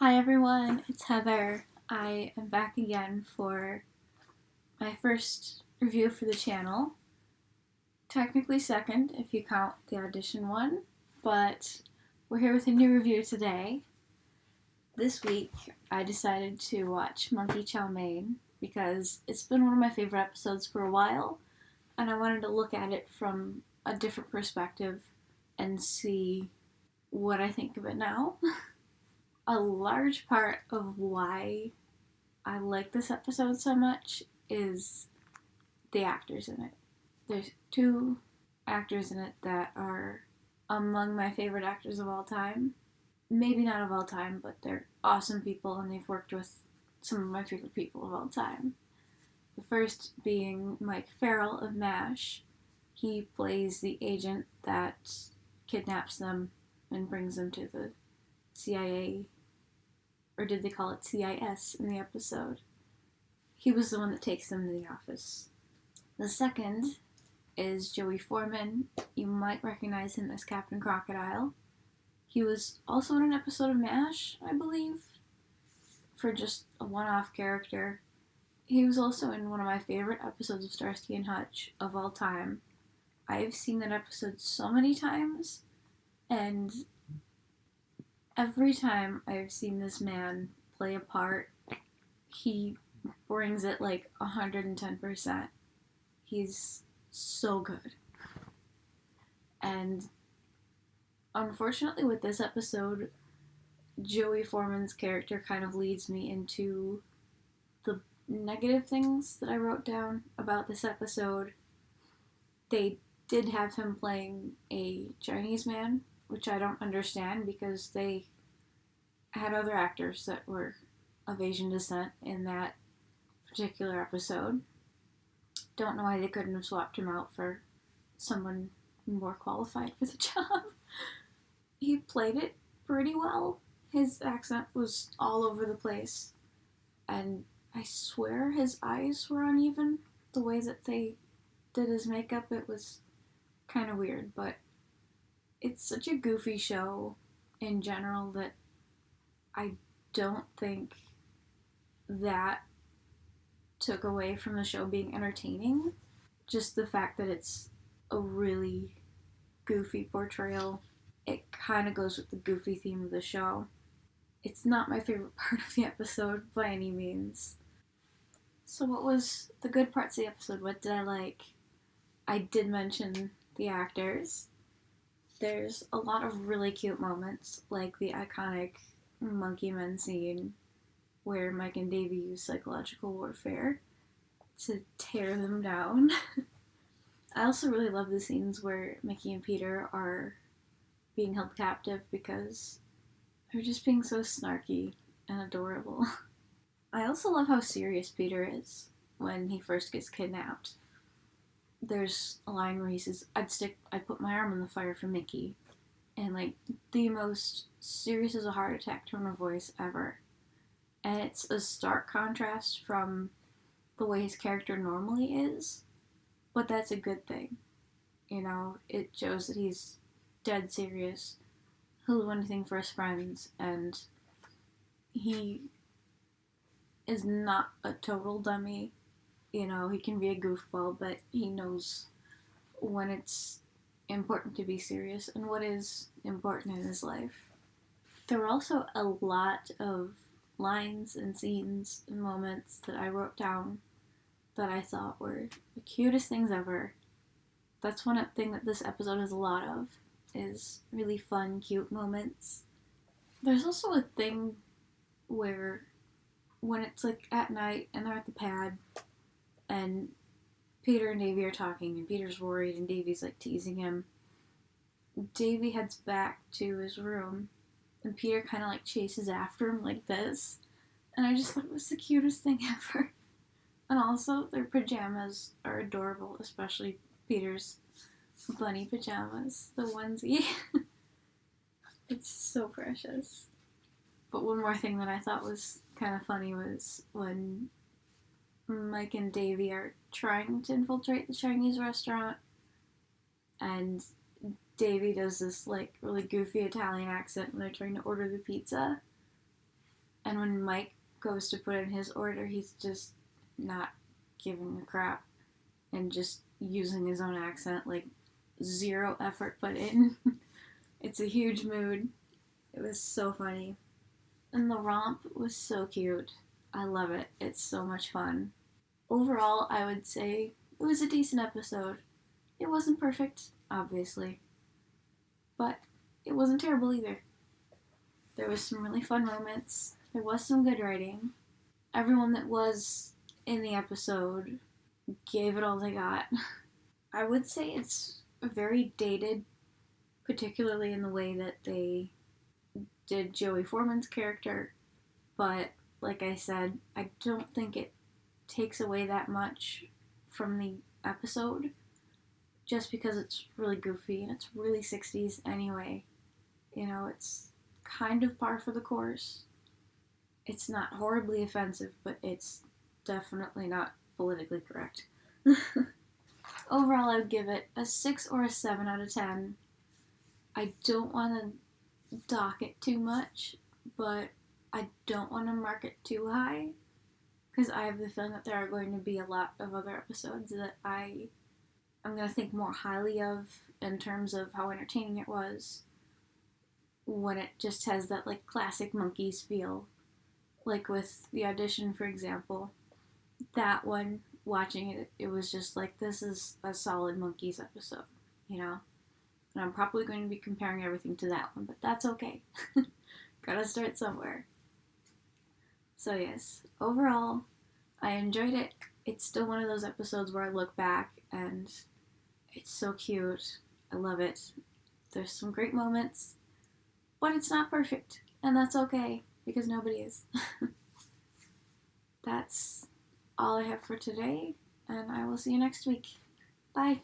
Hi everyone, it's Heather. I am back again for my first review for the channel. Technically second if you count the audition one, but we're here with a new review today. This week I decided to watch Monkee Chow because it's been one of my favorite episodes for a while, and I wanted to look at it from a different perspective and see what I think of it now. A large part of why I like this episode so much is the actors in it. There's two actors in it that are among my favorite actors of all time. Maybe not of all time, but they're awesome people and they've worked with some of my favorite people of all time. The first being Mike Farrell of MASH. He plays the agent that kidnaps them and brings them to the CIA, or did they call it CIS in the episode? He was the one that takes them to the office. The second is Joey Foreman. You might recognize him as Captain Crocodile. He was also in an episode of MASH, I believe, for just a one-off character. He was also in one of my favorite episodes of Starsky and Hutch of all time. I've seen that episode so many times, and every time I've seen this man play a part, he brings it like 110%. He's so good. And unfortunately with this episode, Joey Foreman's character kind of leads me into the negative things that I wrote down about this episode. They did have him playing a Chinese man, which I don't understand because they had other actors that were of Asian descent in that particular episode. Don't know why they couldn't have swapped him out for someone more qualified for the job. He played it pretty well. His accent was all over the place, and I swear his eyes were uneven. The way that they did his makeup, it was kind of weird, but it's such a goofy show in general that I don't think that took away from the show being entertaining. Just the fact that it's a really goofy portrayal, it kind of goes with the goofy theme of the show. It's not my favorite part of the episode by any means. So what was the good parts of the episode? What did I like? I did mention the actors. There's a lot of really cute moments, like the iconic Monkee Men scene where Mike and Davey use psychological warfare to tear them down. I also really love the scenes where Mickey and Peter are being held captive because they're just being so snarky and adorable. I also love how serious Peter is when he first gets kidnapped. There's a line where he says, I'd put my arm in the fire for Mickey. And like the most serious as a heart attack tone of voice ever. And it's a stark contrast from the way his character normally is, but that's a good thing. You know, it shows that he's dead serious. He'll do anything for his friends, and he is not a total dummy. You know, he can be a goofball, but he knows when it's important to be serious and what is important in his life. There were also a lot of lines and scenes and moments that I wrote down that I thought were the cutest things ever. That's one thing that this episode has a lot of, is really fun, cute moments. There's also a thing where when it's like at night and they're at the pad and Peter and Davey are talking and Peter's worried and Davey's like teasing him, Davey heads back to his room and Peter kind of like chases after him like this. And I just thought it was the cutest thing ever. And also, their pajamas are adorable, especially Peter's bunny pajamas, the onesie. It's so precious. But one more thing that I thought was kind of funny was when Mike and Davey are trying to infiltrate the Chinese restaurant, and Davey does this like really goofy Italian accent when they're trying to order the pizza. And when Mike goes to put in his order, he's just not giving a crap and just using his own accent, like zero effort put in. It's a huge mood. It was so funny. And the romp was so cute. I love it. It's so much fun. Overall, I would say it was a decent episode. It wasn't perfect, obviously, but it wasn't terrible either. There was some really fun moments. There was some good writing. Everyone that was in the episode gave it all they got. I would say it's very dated, particularly in the way that they did Joey Foreman's character, but like I said, I don't think it takes away that much from the episode just because it's really goofy and it's really 60s anyway. You know, it's kind of par for the course. It's not horribly offensive, but it's definitely not politically correct. Overall, I would give it a 6 or a 7 out of 10. I don't want to dock it too much, but I don't want to mark it too high because I have the feeling that there are going to be a lot of other episodes that I'm going to think more highly of in terms of how entertaining it was when it just has that like classic Monkees feel. Like with the audition, for example, that one, watching it, it was just like, this is a solid Monkees episode, you know? And I'm probably going to be comparing everything to that one, but that's okay. Gotta start somewhere. So yes, overall, I enjoyed it. It's still one of those episodes where I look back and it's so cute. I love it. There's some great moments, but it's not perfect, and that's okay, because nobody is. That's all I have for today, and I will see you next week. Bye.